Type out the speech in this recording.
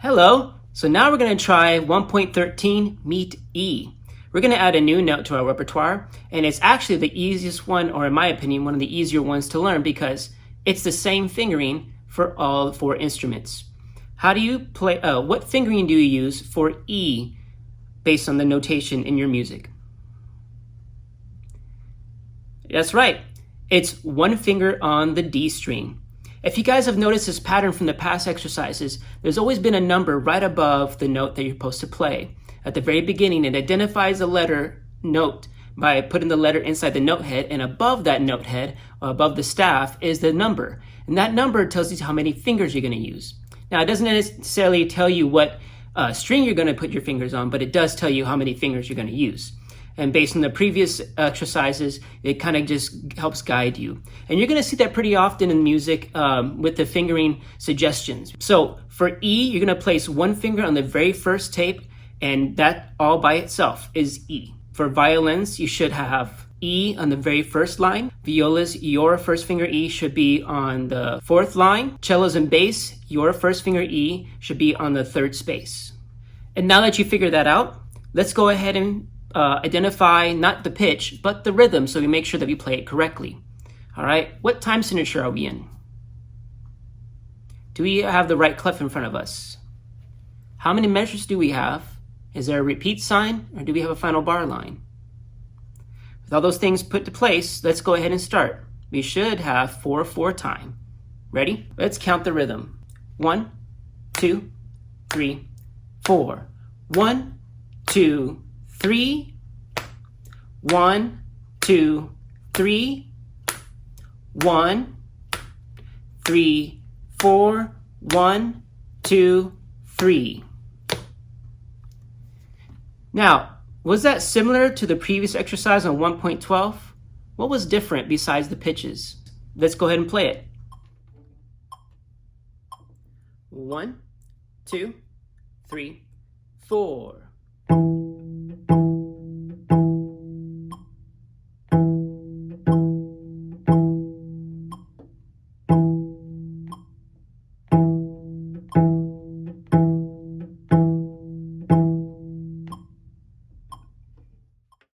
Hello! So now we're going to try 1.13 Meet E. We're going to add a new note to our repertoire, and it's actually the easiest one, or in my opinion, one of the easier ones to learn because it's the same fingering for all four instruments. How do you play, what fingering do you use for E based on the notation in your music? That's right, it's one finger on the D string. If you guys have noticed this pattern from the past exercises, there's always been a number right above the note that you're supposed to play. At the very beginning, it identifies the letter note by putting the letter inside the note head, and above that note head, or above the staff, is the number. And that number tells you how many fingers you're going to use. Now, it doesn't necessarily tell you what string you're going to put your fingers on, but it does tell you how many fingers you're going to use. And based on the previous exercises, it kind of just helps guide you. And you're going to see that pretty often in music with the fingering suggestions. So for E, you're going to place one finger on the very first tape, and that all by itself is E. For violins, you should have E on the very first line. Violas, your first finger E should be on the fourth line. Cellos and bass, your first finger E should be on the third space. And now that you figure that out, let's go ahead and identify not the pitch, but the rhythm, so we make sure that we play it correctly. All right, what time signature are we in? Do we have the right clef in front of us? How many measures do we have? Is there a repeat sign, or do we have a final bar line? With all those things put to place, let's go ahead and start. We should have 4/4 time. Ready? Let's count the rhythm. 1, 2, 3, 4. 1, 2, 3. 1, 2, 3. 1, 3, 4. 1, 2, 3. Now, was that similar to the previous exercise on 1.12? What was different besides the pitches? Let's go ahead and play it. 1, 2, 3, 4.